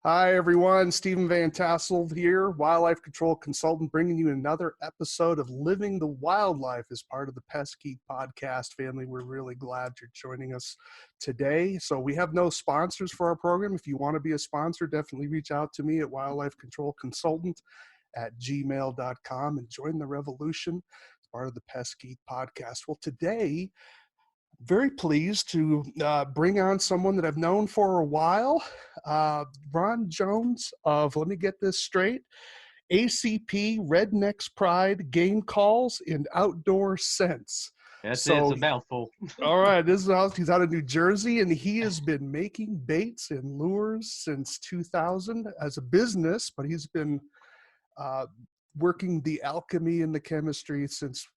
Hi, everyone. Stephen Van Tassel here, wildlife control consultant, bringing you another episode of Living the Wildlife as part of the Pesky podcast family. We're really glad you're joining us today. So we have no sponsors for our program. If you want to be a sponsor, definitely reach out to me at wildlifecontrolconsultant@gmail.com and join the revolution as part of the Pesky podcast. Well, today, very pleased to bring on someone that I've known for a while, Ron Jones of, let me get this straight, ACP, Rednecks Pride, Game Calls, and Outdoor Sense. It's a mouthful. All right, he's out of New Jersey, and he has been making baits and lures since 2000 as a business, but he's been working the alchemy and the chemistry since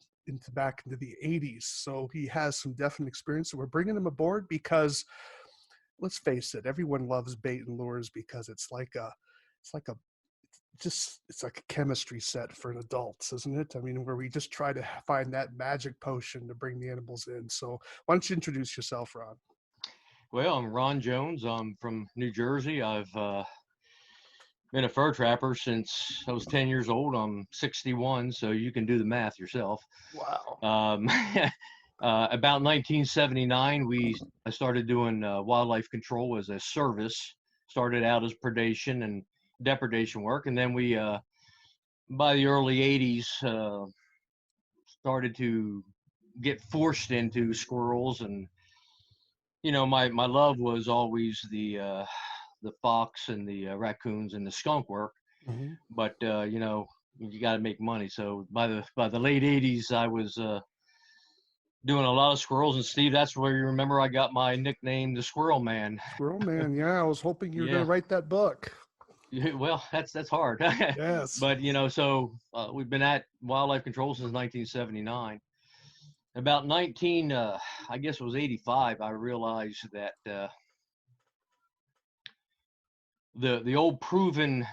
back into the 80s. So he has some definite experience. So we're bringing him aboard because, let's face it, everyone loves bait and lures because it's like a chemistry set for adults, isn't it? I mean, where we just try to find that magic potion to bring the animals in. So why don't you introduce yourself, Ron? Well, I'm Ron Jones. I'm from New Jersey. I've been a fur trapper since I was 10 years old. I'm 61, so you can do the math yourself. Wow. About 1979, I started doing wildlife control as a service. Started out as predation and depredation work, and then we, by the early 80s, started to get forced into squirrels. And my love was always the fox and the raccoons and the skunk work. Mm-hmm. But you got to make money. So by the late 80s, I was doing a lot of squirrels. And Steve, that's where you remember I got my nickname, the Squirrel Man. Squirrel Man, yeah. I was hoping you were going to write that book. Yeah, well, that's hard. Yes. But so we've been at wildlife control since 1979. About I guess it was 85, I realized that the old proven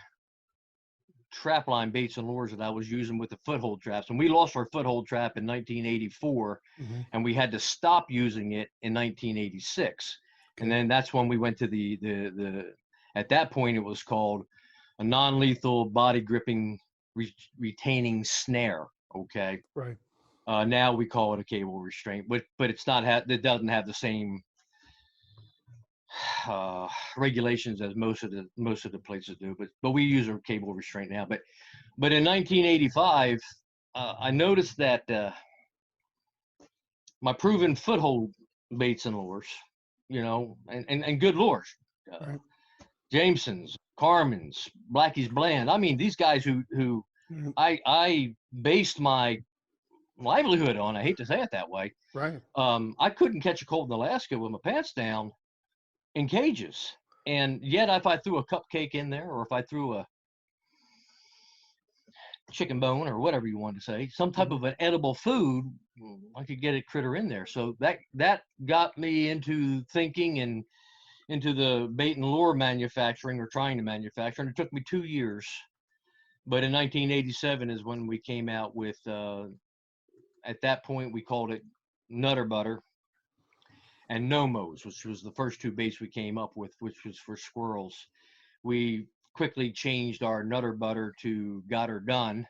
trap line baits and lures that I was using with the foothold traps, and we lost our foothold trap in 1984, mm-hmm. and we had to stop using it in 1986. Okay. And then that's when we went to the at that point it was called a non-lethal body gripping retaining snare. Okay. Right. Now we call it a cable restraint, but it's not it doesn't have the same regulations as most of the places do, but we use a cable restraint now. But in 1985, I noticed that my proven foothold baits and lures, and good lures, right. Jameson's, Carmen's, Blackie's Bland. I mean, these guys who mm-hmm. I based my livelihood on. I hate to say it that way. Right. I couldn't catch a cold in Alaska with my pants down in cages, and yet if I threw a cupcake in there, or if I threw a chicken bone or whatever you want to say, some type of an edible food, I could get a critter in there. So that got me into thinking and into the bait and lure manufacturing, or trying to manufacture, and it took me 2 years. But in 1987 is when we came out with at that point we called it Nutter Butter and Nomos, which was the first two baits we came up with, which was for squirrels. We quickly changed our Nutter Butter to Got Her Done,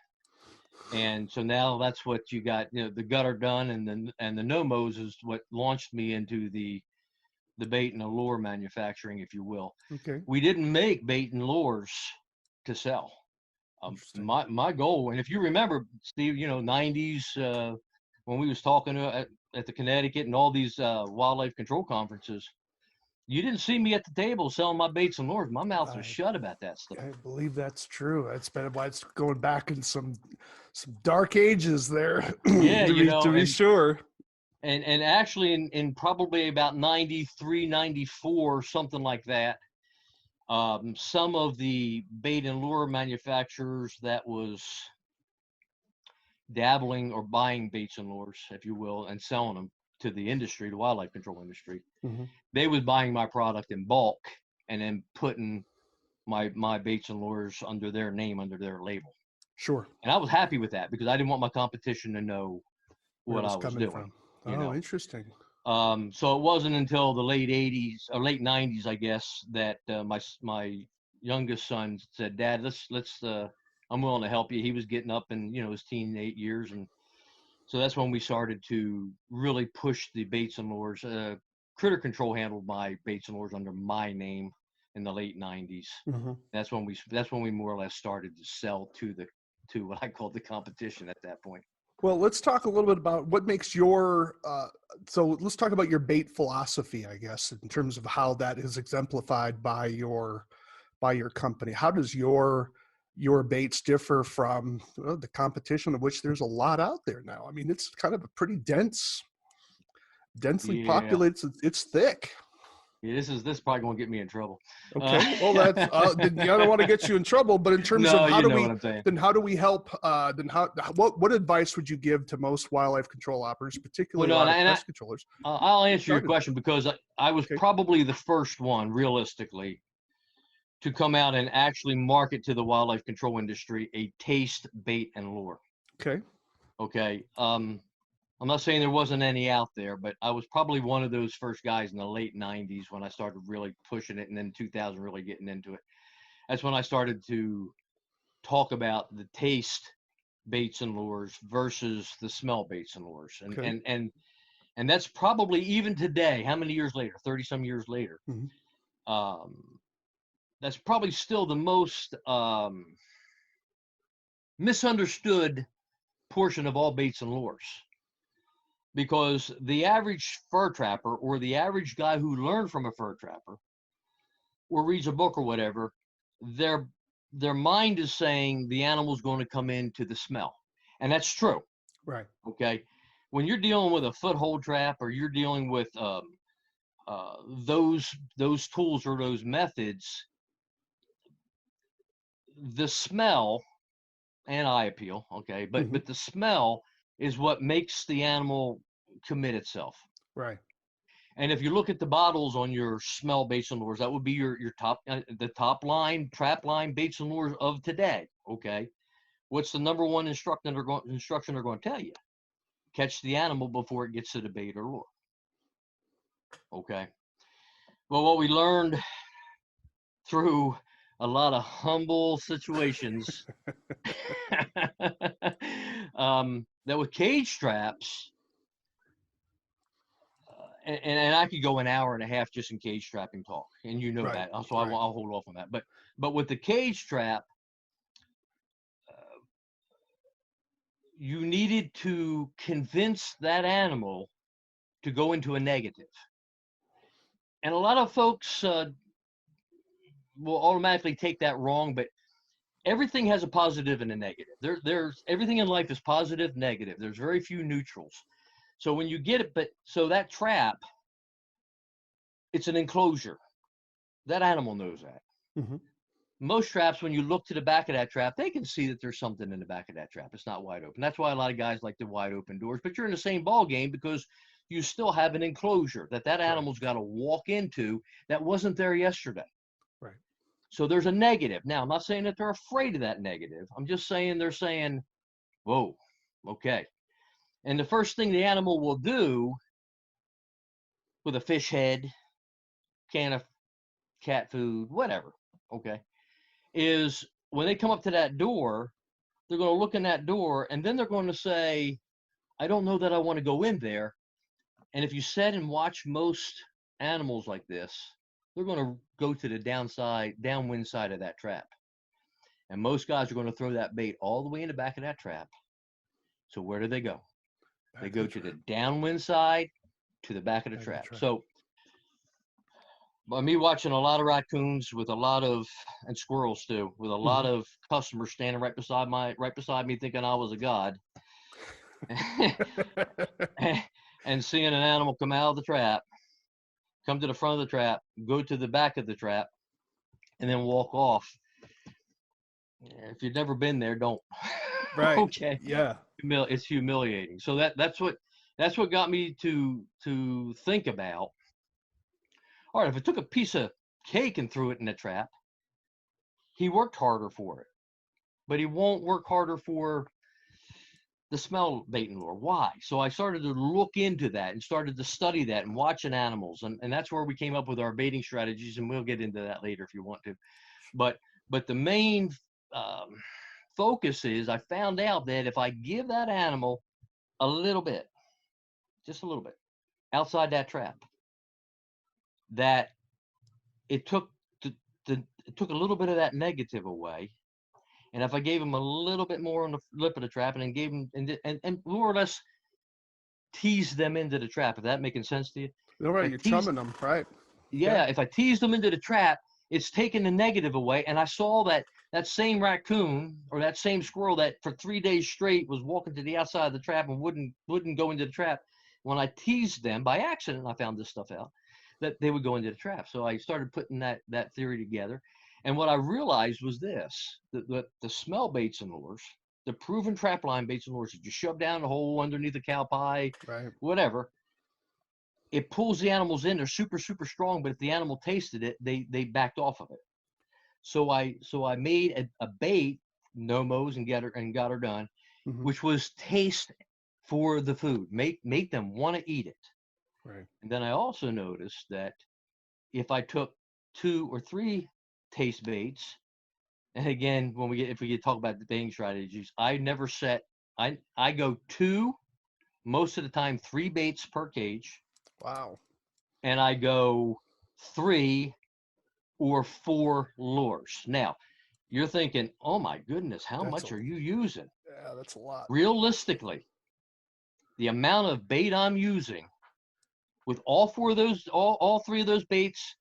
and so now that's what you got. The Got Her Done and the Nomos is what launched me into the bait and lure manufacturing, if you will. Okay. We didn't make bait and lures to sell. My goal, and if you remember, Steve, 90s when we was talking at the Connecticut and all these wildlife control conferences, you didn't see me at the table selling my baits and lures. My mouth was shut about that stuff. I believe that's true. It's going back in some dark ages there. Yeah, to be sure. And actually in probably about 93, 94, something like that, some of the bait and lure manufacturers that was dabbling or buying baits and lures, if you will, and selling them to the industry, the wildlife control industry, mm-hmm. they was buying my product in bulk and then putting my baits and lures under their name, under their label. Sure. And I was happy with that because I didn't want my competition to know what I was doing. From. Oh, interesting. So it wasn't until the late 80s or late 90s, I guess, that my youngest son said, "Dad, I'm willing to help you." He was getting up in, his teenage years, and so that's when we started to really push the baits and lures. Critter Control handled my baits and lures under my name in the late '90s. Hmm. That's when we more or less started to sell to what I called the competition at that point. Well, let's talk a little bit about what makes so let's talk about your bait philosophy, I guess, in terms of how that is exemplified by your company. How does your baits differ from the competition, of which there's a lot out there now? I mean, it's kind of a pretty densely Yeah. populated. It's thick. Yeah, this is probably going to get me in trouble. Okay, well, that's I don't want to get you in trouble, but in terms No, of you know what I'm saying. how do we help? What advice would you give to most wildlife control operators, particularly Well, a no, lot of pest controllers? I'll answer your Started. question because I was Okay. probably the first one, realistically, to come out and actually market to the wildlife control industry a taste bait and lure. Okay. Okay. I'm not saying there wasn't any out there, but I was probably one of those first guys in the late '90s when I started really pushing it, and then 2000 really getting into it. That's when I started to talk about the taste baits and lures versus the smell baits and lures. Okay. And that's probably even today, how many years later, 30 some years later, Mm-hmm. that's probably still the most misunderstood portion of all baits and lures. Because the average fur trapper or the average guy who learned from a fur trapper or reads a book or whatever, their mind is saying the animal's going to come into the smell. And that's true. Right. Okay. When you're dealing with a foothold trap or you're dealing with those tools or those methods, the smell and eye appeal, okay, Mm-hmm. but the smell is what makes the animal commit itself. Right. And if you look at the bottles on your smell baits and lures, that would be your top, the top line, trap line baits and lures of today. Okay. What's the number one instruction they're going to tell you? Catch the animal before it gets to the bait or lure. Okay. Well, what we learned through a lot of humble situations that with cage traps, and I could go an hour and a half just in cage trapping talk, and you know Right. that, so Right. I'll hold off on that. But with the cage trap, you needed to convince that animal to go into a negative, and a lot of folks will automatically take that wrong, but everything has a positive and a negative. There's everything in life is positive, negative. There's very few neutrals. So when you get it, so that trap, it's an enclosure. That animal knows that. Mm-hmm. Most traps, when you look to the back of that trap, they can see that there's something in the back of that trap. It's not wide open. That's why a lot of guys like the wide open doors, but you're in the same ball game because you still have an enclosure that animal's got to walk into that wasn't there yesterday. Right. So there's a negative. Now, I'm not saying that they're afraid of that negative. I'm just saying they're saying, whoa, okay. And the first thing the animal will do with a fish head, can of cat food, whatever, okay, is when they come up to that door, they're going to look in that door and then they're going to say, I don't know that I want to go in there. And if you sit and watch most animals like this, they're going to go to the downwind side of that trap. And most guys are going to throw that bait all the way in the back of that trap. So where do they go? They go to the downwind side to the back of the trap. So by me watching a lot of raccoons and squirrels too, with a lot of customers standing right beside me thinking I was a god. And seeing an animal come out of the trap, come to the front of the trap, go to the back of the trap, and then walk off. If you've never been there, don't. Right. Okay. Yeah. It's humiliating. So that's what got me to think about. All right, if I took a piece of cake and threw it in the trap, he worked harder for it, but he won't work harder for the smell bait and lure. Why? So I started to look into that and started to study that and watching animals. And that's where we came up with our baiting strategies. And we'll get into that later if you want to. But the main focus is I found out that if I give that animal a little bit, just a little bit, outside that trap, that it took it took a little bit of that negative away. And if I gave him a little bit more on the lip of the trap and then gave him and more or less teased them into the trap, if that making sense to you? All right, you're chumming them, right? Yeah, if I teased them into the trap, it's taking the negative away. And I saw that same raccoon or that same squirrel that for 3 days straight was walking to the outside of the trap and wouldn't go into the trap. When I teased them by accident, I found this stuff out, that they would go into the trap. So I started putting that theory together. And what I realized was this, the smell baits and lures, the proven trap line baits and lures that you shove down the hole underneath the cow pie, Right. whatever, it pulls the animals in. They're super, super strong, but if the animal tasted it, they backed off of it. So I made a bait, nomos and got her done, which was taste for the food, make them want to eat it. Right. And then I also noticed that if I took 2 or 3 taste baits, and again, if we get talk about the baiting strategies, I never set. I go 2, most of the time 3 baits per cage. Wow. And I go 3 or 4 lures. Now, you're thinking, oh my goodness, how much are you using? Yeah, that's a lot. Realistically, the amount of bait I'm using with all 4 of those, all 3 of those baits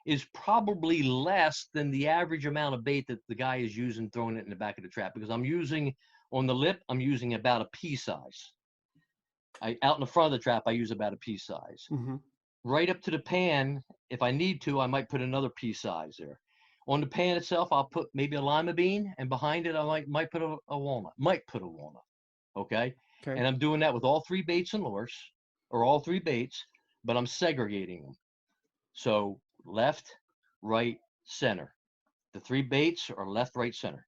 is probably less than the average amount of bait that the guy is using throwing it in the back of the trap, because I'm using on the lip, I'm using about a pea size. Out in the front of the trap, I use about a pea size. Right up to the pan, if I need to, I might put another pea size there. On the pan itself, I'll put maybe a lima bean, and behind it, I might put a walnut. Okay? And I'm doing that with all 3 baits and lures, or all 3 baits, but I'm segregating them. So left, right, center. The 3 baits are left, right, center.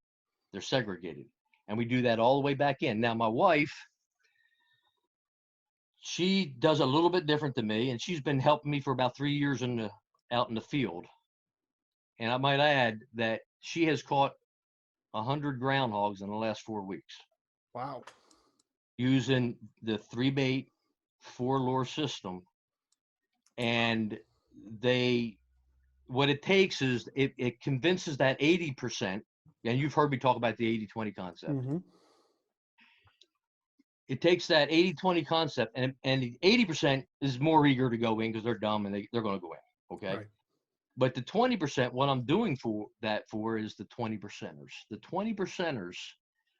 They're segregated. And we do that all the way back in. Now, my wife, she does a little bit different than me, and she's been helping me for about 3 years out in the field. And I might add that she has caught 100 groundhogs in the last 4 weeks. Wow. Using the 3 bait, 4 lure system. And what it takes is it convinces that 80%, and you've heard me talk about the 80-20 concept. It takes that 80-20 concept, and the 80% is more eager to go in because they're dumb and they're going to go in. Okay. Right. But the 20%, what I'm doing for is the 20%ers. The 20%ers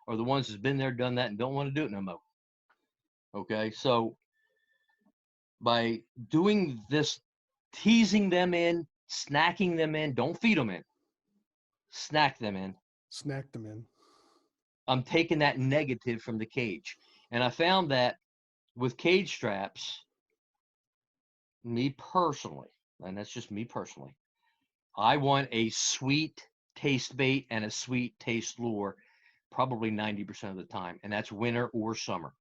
are the ones that's been there, done that, and don't want to do it no more. Okay. So by doing this, teasing them in, snacking them in, don't feed them in, snack them in. Snack them in. I'm taking that negative from the cage. And I found that with cage straps, me personally, and that's just me personally, I want a sweet taste bait and a sweet taste lure probably 90% of the time, and that's winter or summer.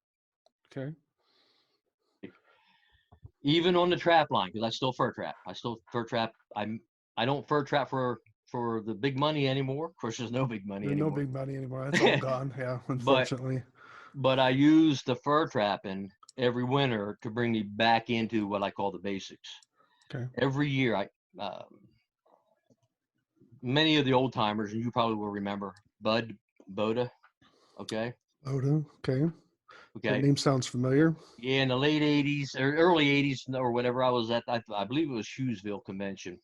Okay. Even on the trap line, because I still fur trap. I don't fur trap for the big money anymore. Of course, there's no big money anymore. No big money anymore. That's all gone. Yeah, unfortunately. But I use the fur trapping every winter to bring me back into what I call the basics. Okay. Every year, many of the old timers, and you probably will remember, Boda. Okay. Boda. Okay. Okay. That name sounds familiar. Yeah, in the late 80s or early 80s or whatever, I was at, I believe it was Hughesville Convention.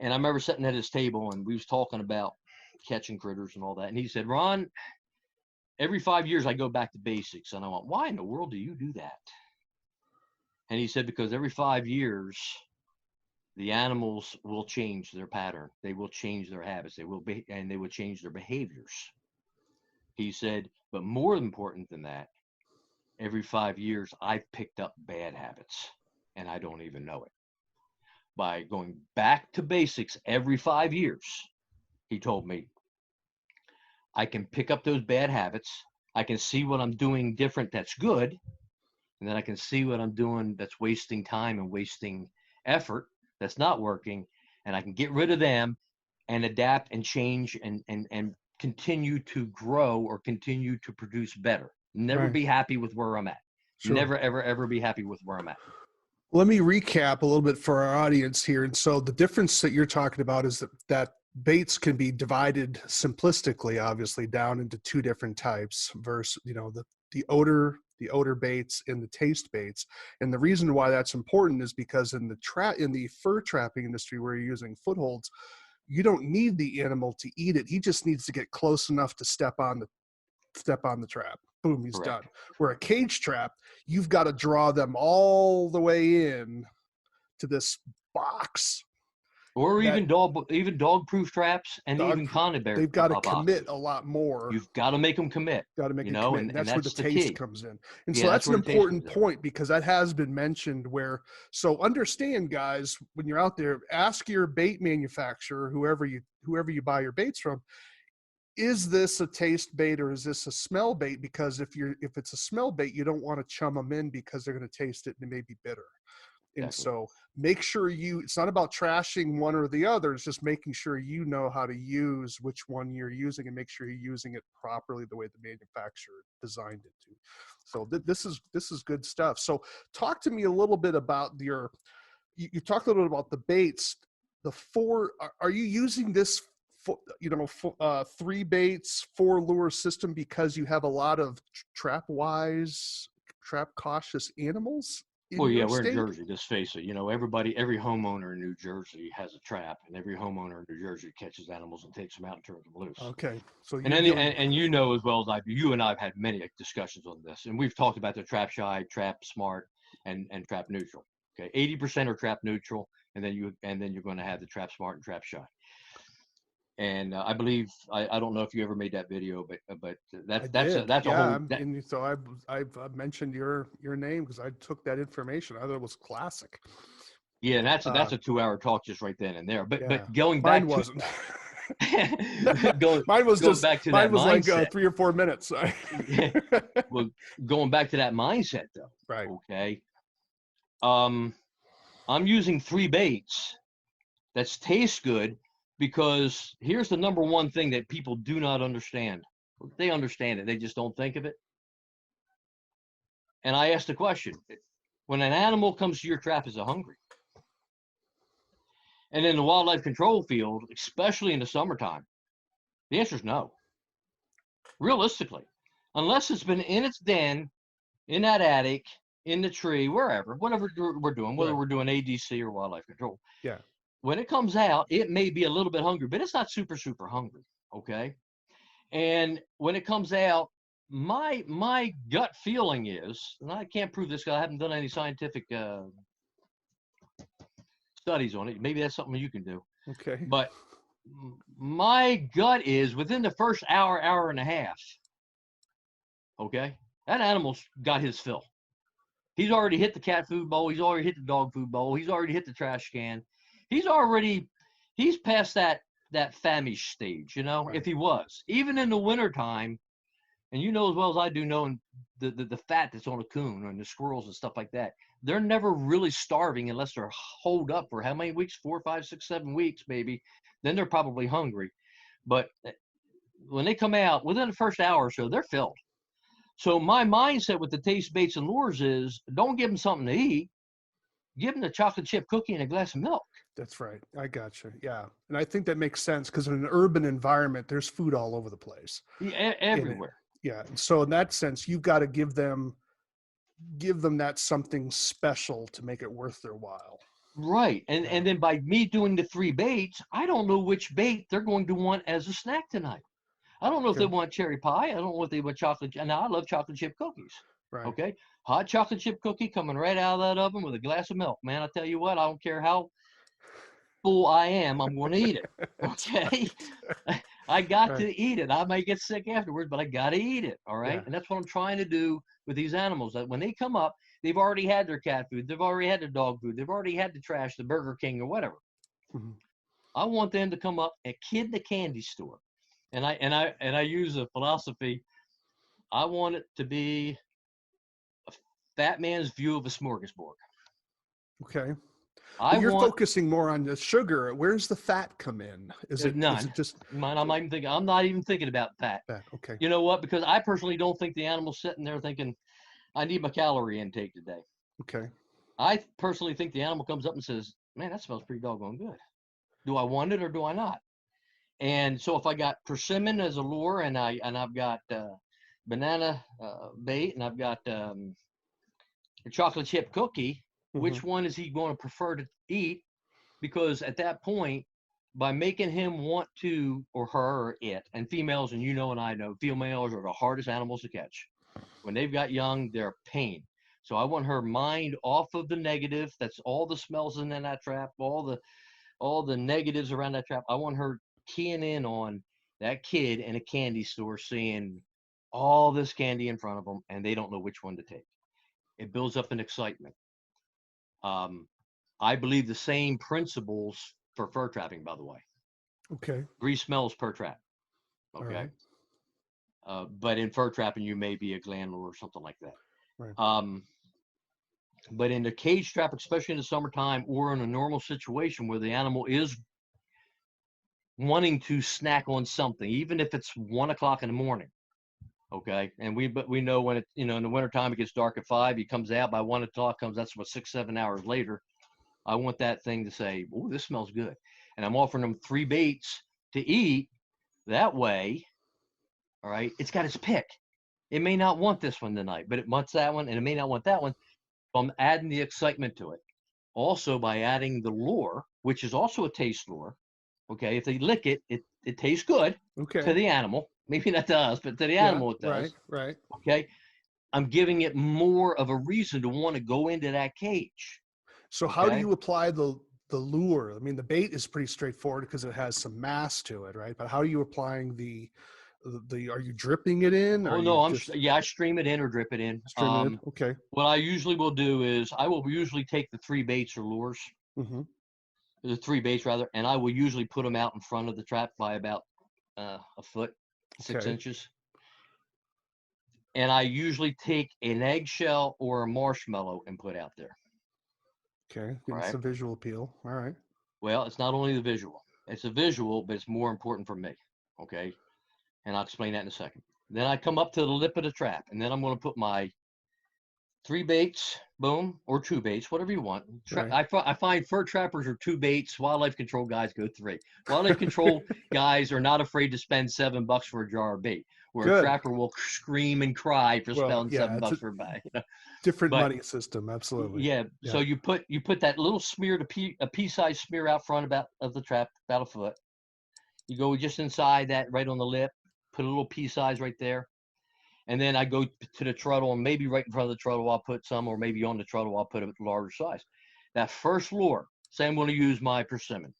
And I remember sitting at his table and we was talking about catching critters and all that. And he said, Ron, every 5 years I go back to basics. And I went, why in the world do you do that? And he said, because every 5 years, the animals will change their pattern. They will change their habits. They will change their behaviors. He said, but more important than that, every 5 years, I've picked up bad habits and I don't even know it. By going back to basics every 5 years, he told me, I can pick up those bad habits. I can see what I'm doing different that's good. And then I can see what I'm doing that's wasting time and wasting effort, that's not working. And I can get rid of them and adapt and change and continue to grow or continue to produce better. Never Right. be happy with where I'm at. Sure. Never, ever, ever be happy with where I'm at. Let me recap a little bit for our audience here. And so the difference that you're talking about is that baits can be divided simplistically, obviously, down into two different types versus, the odor baits and the taste baits. And the reason why that's important is because in the fur trapping industry where you're using footholds, you don't need the animal to eat it. He just needs to get close enough to step on the trap. Boom, he's Correct. done. Where a cage trap, you've got to draw them all the way in to this box. Or That even dog proof traps and even they've got to commit boxes. a lot more. You've got to make them commit. Got to make You a know, commitment. and That's where the that's the taste key. comes in. And Yeah, so that's that's an where the taste important comes in. point because that has been mentioned so understand, guys, when you're out there, ask your bait manufacturer, whoever you buy your baits from, is this a taste bait or is this a smell bait? Because if it's a smell bait, you don't want to chum them in because they're going to taste it and it may be bitter. And Exactly. so make sure it's not about trashing one or the other. It's just making sure you know how to use which one you're using and make sure you're using it properly the way the manufacturer designed it to. So this is good stuff. So talk to me a little bit about you talked a little bit about the baits. Are you using this, 3 baits, 4 lure system because you have a lot of trap cautious animals in Well, yeah, your we're in state? Jersey. Let's face it. Every homeowner in New Jersey has a trap, and every homeowner in New Jersey catches animals and takes them out and turns them loose. Okay, so And you're then, dealing. and you know as well as I do, you and I have had many discussions on this, and we've talked about the trap shy, trap smart, and trap neutral. Okay, 80% are trap neutral, and then you're going to have the trap smart and trap shy. And I believe I don't know if you ever made that video, but I that's did. a Yeah, whole. and so I've mentioned your name because I took that information. I thought it was classic. Yeah, and that's a 2-hour talk just right then and there. But Yeah, going mine back to wasn't. going Mine back to that was like mindset. 3 or 4 minutes. Well, going back to that mindset though. Right. Okay. I'm using 3 baits that taste good because here's the number one thing that people do not understand. They understand it, they just don't think of it. And I asked the question: when an animal comes to your trap, is it hungry? And in the wildlife control field, especially in the summertime, the answer is no. Realistically, unless it's been in its den, in that attic, in the tree, wherever, whatever we're doing, whether Right. we're doing ADC or wildlife control, Yeah. when it comes out, it may be a little bit hungry, but it's not super, super hungry. Okay. And when it comes out, my gut feeling is, and I can't prove this because I haven't done any scientific studies on it. Maybe that's something you can do. Okay. But my gut is within the first hour and a half, okay, that animal's got his fill. He's already hit the cat food bowl. He's already hit the dog food bowl. He's already hit the trash can. He's past that famish stage, Right. if he was. Even in the wintertime, and you know as well as I do, knowing the fat that's on a coon and the squirrels and stuff like that, they're never really starving unless they're holed up for how many weeks? 4, 5, 6, 7 weeks, maybe. Then they're probably hungry. But when they come out, within the first hour or so, they're filled. So my mindset with the taste baits and lures is don't give them something to eat. Give them a chocolate chip cookie and a glass of milk. That's right. I gotcha. Yeah. And I think that makes sense because in an urban environment, there's food all over the place. Yeah, everywhere. Yeah. And so in that sense, you've got to give them that something special to make it worth their while. Right. And then by me doing the 3 baits, I don't know which bait they're going to want as a snack tonight. I don't know if they want cherry pie. I don't know if they want chocolate. And I love chocolate chip cookies. Right. Okay. Hot chocolate chip cookie coming right out of that oven with a glass of milk. Man, I tell you what, I don't care how full I am, I'm going to eat it. Okay. Right. I got to eat it. I may get sick afterwards, but I got to eat it. All right. Yeah. And that's what I'm trying to do with these animals, that when they come up, they've already had their cat food. They've already had their dog food. They've already had the trash, the Burger King or whatever. Mm-hmm. I want them to come up a kid in the candy store. And I use a philosophy. I want it to be a fat man's view of a smorgasbord. Okay. I But you're want focusing more on the sugar. Where's the fat come in? Is none. it just Mine, I'm not even thinking about that. fat? Okay. You know what? Because I personally don't think the animal's sitting there thinking, I need my calorie intake today. Okay. I personally think the animal comes up and says, man, that smells pretty doggone good. Do I want it or do I not? And so if I got persimmon as a lure, and I've got banana bait, and I've got a chocolate chip cookie, Mm-hmm. which one is he going to prefer to eat? Because at that point, by making him want to, or her or it, and females, and you know and I know, females are the hardest animals to catch. When they've got young, they're a pain. So I want her mind off of the negative. That's all the smells in that trap, all the negatives around that trap. I want her keying in on that kid in a candy store seeing all this candy in front of them, and they don't know which one to take. It builds up an excitement. I believe the same principles for fur trapping, by the way. Okay. 3 smells per trap. Okay. Right. But in fur trapping, you may be a gland lure or something like that. Right. But in the cage trap, especially in the summertime or in a normal situation where the animal is wanting to snack on something, even if it's 1 o'clock in the morning. Okay. And we know when it, in the wintertime, it gets dark at 5, he comes out by 1 o'clock, that's what 6-7 hours later. I want that thing to say, oh, this smells good. And I'm offering them 3 baits to eat that way. All right. It's got its pick. It may not want this one tonight, but it wants that one, and it may not want that one. So I'm adding the excitement to it. Also, by adding the lure, which is also a taste lure. Okay. If they lick it, it tastes good to the animal. Maybe not to us, but to the animal it does. Right. Okay. I'm giving it more of a reason to want to go into that cage. So how do you apply the lure? I mean, the bait is pretty straightforward because it has some mass to it, right? But how are you applying the are you dripping it in? Oh no, I stream it in or drip it in. Stream it in. Okay. What I usually will do is I will usually take the 3 baits or lures, the 3 baits rather, and I will usually put them out in front of the trap by about a foot, 6 inches. And I usually take an eggshell or a marshmallow and put out there. Okay, it's the visual appeal. All right. Well, it's not only the visual. It's a visual, but it's more important for me. Okay. And I'll explain that in a second. Then I come up to the lip of the trap, and then I'm going to put my 3 baits, boom, or 2 baits, whatever you want. I find fur trappers are 2 baits. Wildlife control guys go 3. Wildlife control guys are not afraid to spend $7 for a jar of bait, where a trapper will scream and cry for spending $7 for a bait. Different money system, absolutely. Yeah. So you put that little smear, a pea-sized smear out front of the trap, about a foot. You go just inside that, right on the lip. Put a little pea size right there. And then I go to the treadle, and maybe right in front of the treadle I'll put some, or maybe on the treadle I'll put a larger size. That first lure, say I'm going to use my persimmon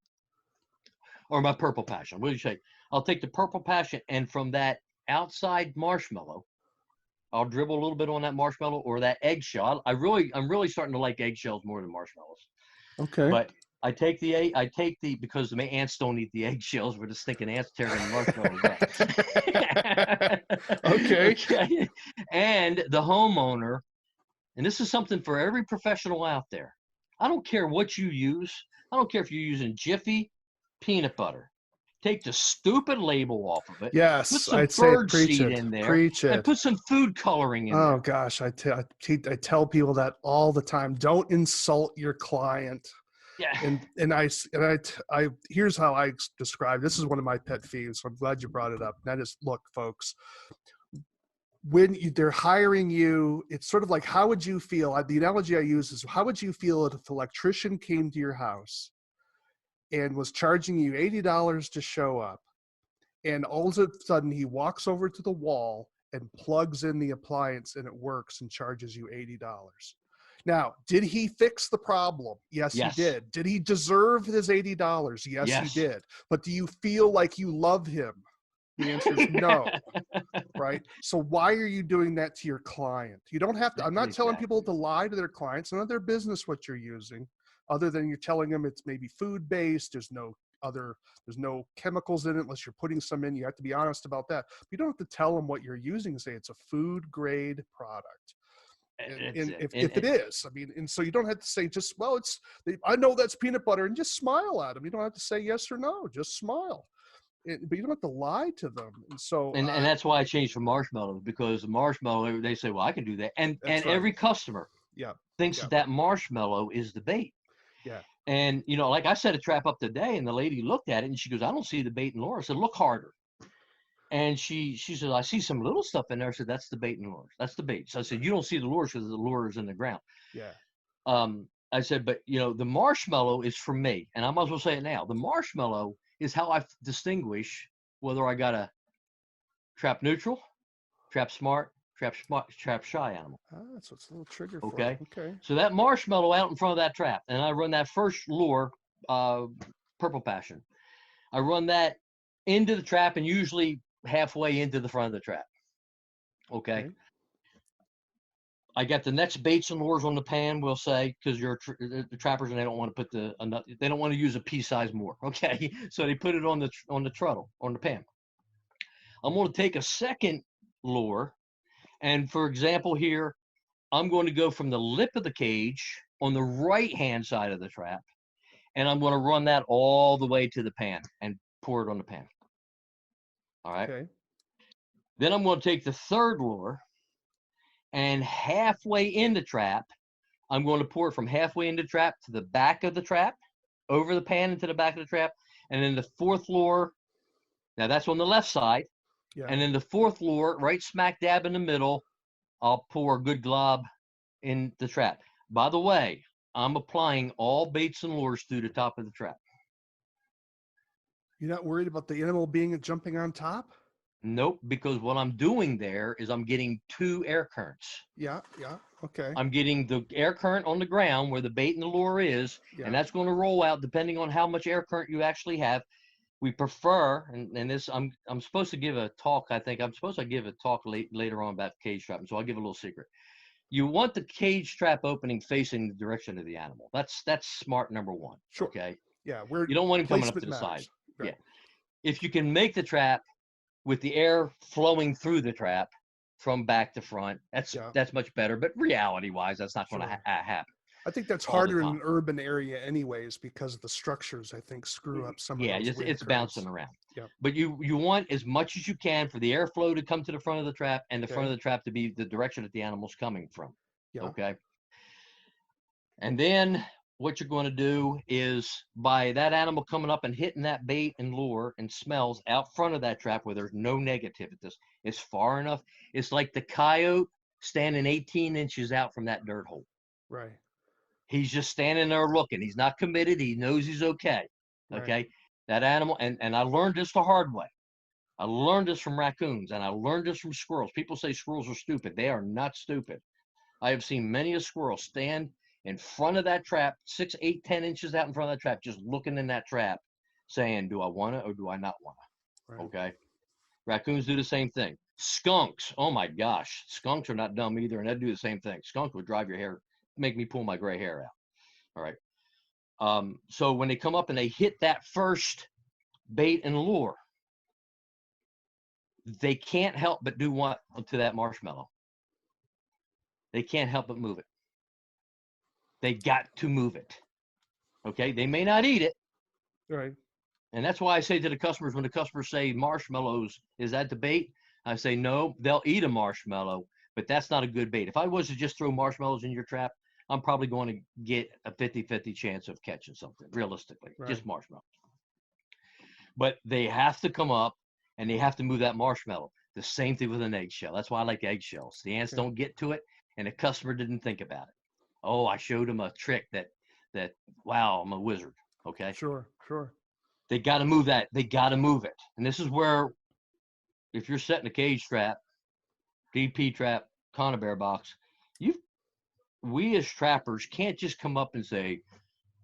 or my purple passion. What do you say? I'll take the purple passion, and from that outside marshmallow, I'll dribble a little bit on that marshmallow or that eggshell. I'm really starting to like eggshells more than marshmallows. Okay. But I take the because the ants don't eat the eggshells, where the stinking ants tear the marshmallows up. Okay. And the homeowner, and this is something for every professional out there. I don't care what you use. I don't care if you're using Jiffy peanut butter. Take the stupid label off of it. Yes, put some bird seed in there. And put some food coloring in there. Oh gosh, I tell people that all the time. Don't insult your client. Yeah. And I here's how I describe. This is one of my pet peeves. So I'm glad you brought it up. That is, look, folks, when they're hiring you, it's sort of like, how would you feel? The analogy I use is, how would you feel if an electrician came to your house and was charging you $80 to show up, and all of a sudden he walks over to the wall and plugs in the appliance and it works and charges you $80? Now, did he fix the problem? Yes, he did. Did he deserve his $80? Yes, he did. But do you feel like you love him? The answer is no. Right? So why are you doing that to your client? You don't have to. I'm not telling people to lie to their clients. It's none of their business what you're using, other than you're telling them it's maybe food-based. There's no chemicals in it unless you're putting some in. You have to be honest about that. But you don't have to tell them what you're using. Say it's a food grade product. That's And it. if it is, I mean, and so you don't have to say just, well, I know that's peanut butter, and just smile at them. You don't have to say yes or no, just smile. But you don't have to lie to them. And so And that's why I changed from marshmallows, because the marshmallow, they say, well, I can do that. And that's right. every customer Yeah. thinks Yeah. that marshmallow is the bait. Yeah. And, you know, like I set a trap up today, and the lady looked at it and she goes, I don't see the bait and lure. I said, look harder. And she said, I see some little stuff in there. I said, that's the bait and lures. That's the bait. So I said, you don't see the lures because the lure is in the ground. Yeah. I said, but, you know, the marshmallow is for me. And I might as well say it now. The marshmallow is how I distinguish whether I got a trap neutral, trap smart, trap shy animal. So it's a little trigger for Okay. it. Okay. So that marshmallow out in front of that trap, and I run that first lure, Purple Passion. I run that into the trap and usually halfway into the front of the trap. Okay. I got the next baits and lures on the pan, we'll say, because you're the trappers and they don't want to put they don't want to use a pea-size more. Okay. So they put it on the truddle, on the pan. I'm going to take a second lure. And for example, here, I'm going to go from the lip of the cage on the right-hand side of the trap, and I'm going to run that all the way to the pan and pour it on the pan. All right. Okay. Then I'm going to take the third lure, and halfway in the trap, I'm going to pour it from halfway in the trap to the back of the trap, over the pan into the back of the trap, and then the fourth lure, now that's on the left side, Yeah. and then the fourth lure, right smack dab in the middle, I'll pour a good glob in the trap. By the way, I'm applying all baits and lures through the top of the trap. You're not worried about the animal jumping on top? Nope, because what I'm doing there is I'm getting two air currents. Yeah. Yeah. Okay. I'm getting the air current on the ground where the bait and the lure is, and that's going to roll out depending on how much air current you actually have. We prefer, and this, I'm supposed to give a talk. I think I'm supposed to give a talk later on about cage trapping, so I'll give a little secret. You want the cage trap opening facing the direction of the animal. That's smart number one. Sure. Okay. Yeah. Where you don't want him coming up to the matters. side. Right. Yeah. If you can make the trap with the air flowing through the trap from back to front, that's much better. But reality-wise, that's not going to happen. I think that's harder in an urban area anyways, because the structures, I think, screw up some of those. Yeah, it's bouncing around. Yeah. But you want as much as you can for the airflow to come to the front of the trap and the front of the trap to be the direction that the animal's coming from. Yeah. Okay. And then what you're going to do is, by that animal coming up and hitting that bait and lure and smells out front of that trap where there's no negative at this, it's far enough. It's like the coyote standing 18 inches out from that dirt hole. Right. He's just standing there looking. He's not committed. He knows he's okay. Okay. Right. That animal, and I learned this the hard way. I learned this from raccoons, and I learned this from squirrels. People say squirrels are stupid. They are not stupid. I have seen many a squirrel stand in front of that trap, 6, 8, 10 inches out in front of that trap, just looking in that trap, saying, do I want it or do I not want it? Right. Okay. Raccoons do the same thing. Skunks, oh my gosh. Skunks are not dumb either, and they do the same thing. Skunk would drive your hair, make me pull my gray hair out. All right. So when they come up and they hit that first bait and lure, they can't help but do what to that marshmallow? They can't help but move it. They got to move it. Okay. They may not eat it. Right. And that's why I say to the customers, when the customers say marshmallows, is that the bait? I say, no, they'll eat a marshmallow, but that's not a good bait. If I was to just throw marshmallows in your trap, I'm probably going to get a 50-50 chance of catching something, realistically, just marshmallows. But they have to come up and they have to move that marshmallow. The same thing with an eggshell. That's why I like eggshells. The ants don't get to it, and the customer didn't think about it. Oh, I showed them a trick that wow, I'm a wizard. Okay. Sure. They got to move that. They got to move it. And this is where, if you're setting a cage trap, DP trap, conibear box, we as trappers can't just come up and say,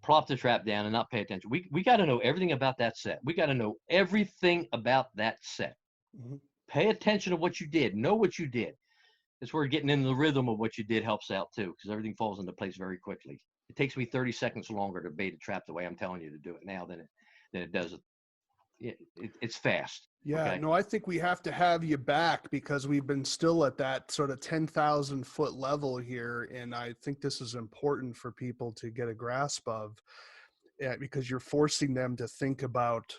plop the trap down and not pay attention. We got to know everything about that set. We got to know everything about that set. Mm-hmm. Pay attention to what you did. Know what you did. That's where getting into the rhythm of what you did helps out too, because everything falls into place very quickly. It takes me 30 seconds longer to bait a trap the way I'm telling you to do it now than it does it's fast. Yeah, Okay. no, I think we have to have you back because we've been still at that sort of 10,000 foot level here. And I think this is important for people to get a grasp of, because you're forcing them to think about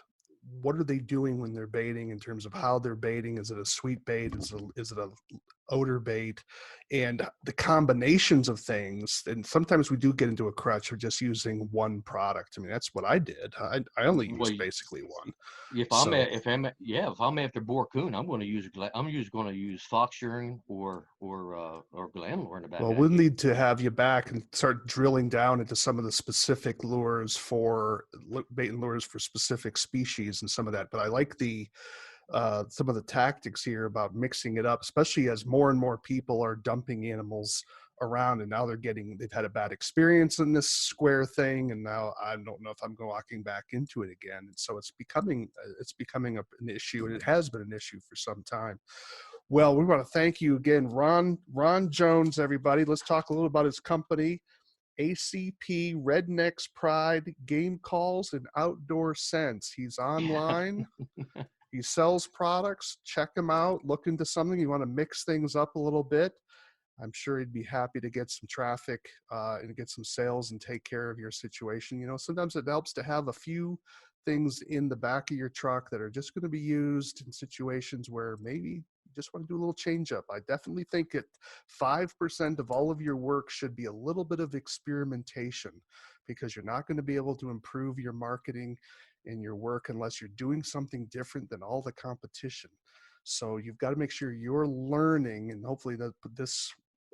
what are they doing when they're baiting in terms of how they're baiting. Is it a sweet bait? Is it a odor bait? And the combinations of things. And sometimes we do get into a crutch of just using one product. I mean, that's what I did. I only Well, used basically one. if I'm So, after Raccoon, I'm going to use Foxurine or Glenlure in the back well, of that we'll game. need to have you back and start drilling down into some of the specific lures for bait and lures for specific species and some of that. But I like some of the tactics here about mixing it up, especially as more and more people are dumping animals around, and now they've had a bad experience in this square thing, and now I don't know if I'm walking back into it again. And so it's becoming an issue, and it has been an issue for some time. Well, we want to thank you again, Ron Jones, everybody. Let's talk a little about his company, ACP Redneck's Pride Game Calls and Outdoor Sense. He's online. He sells products. Check him out. Look into something. You want to mix things up a little bit. I'm sure he'd be happy to get some traffic and get some sales and take care of your situation. You know, sometimes it helps to have a few things in the back of your truck that are just going to be used in situations where maybe you just want to do a little change up. I definitely think 5% of all of your work should be a little bit of experimentation, because you're not going to be able to improve your marketing in your work unless you're doing something different than all the competition. So you've got to make sure you're learning, and hopefully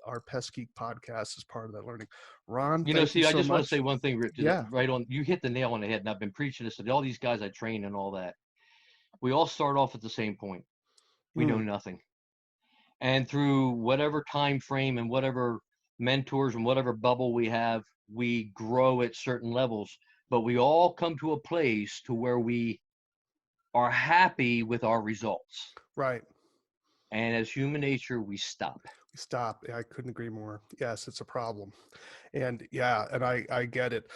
our Pest Geek podcast is part of that learning. Ron, thank you I so just want to much. say one thing, Rick, Yeah. right on. You hit the nail on the head, and I've been preaching this to all these guys I train and all that. We all start off at the same point. We know nothing. And through whatever time frame and whatever mentors and whatever bubble we have, we grow at certain levels. But we all come to a place to where we are happy with our results. Right. And as human nature, we stop. I couldn't agree more. Yes, it's a problem. And yeah, and I get it.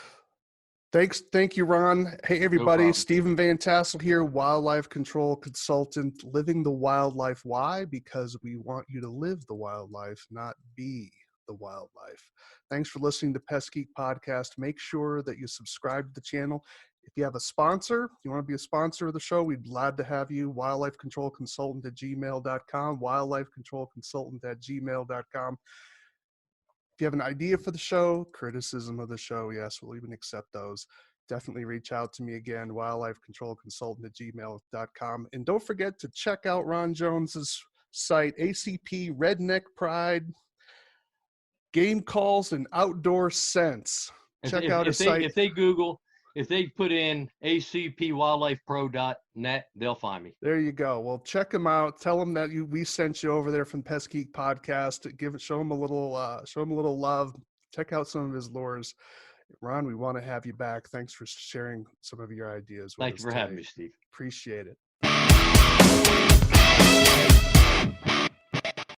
Thank you, Ron. Hey, everybody, Stephen Van Tassel here, wildlife control consultant, living the wildlife. Why? Because we want you to live the wildlife, not be the wildlife. Thanks for listening to Pest Geek Podcast. Make sure that you subscribe to the channel. If you have a sponsor, you want to be a sponsor of the show, we'd be glad to have you. wildlifecontrolconsultant@gmail.com, wildlifecontrolconsultant@gmail.com. If you have an idea for the show, criticism of the show, yes, we'll even accept those. Definitely reach out to me again, wildlifecontrolconsultant@gmail.com. And don't forget to check out Ron Jones's site, ACP Redneck Pride Game Calls and Outdoor Sense. Check out his site. If they put in acpwildlifepro.net, they'll find me. There you go. Well, check them out. Tell them that we sent you over there from Pest Geek Podcast. Show him a little love. Check out some of his lures. Ron, we want to have you back. Thanks for sharing some of your ideas with us. Thank you for having me, Steve. Appreciate it.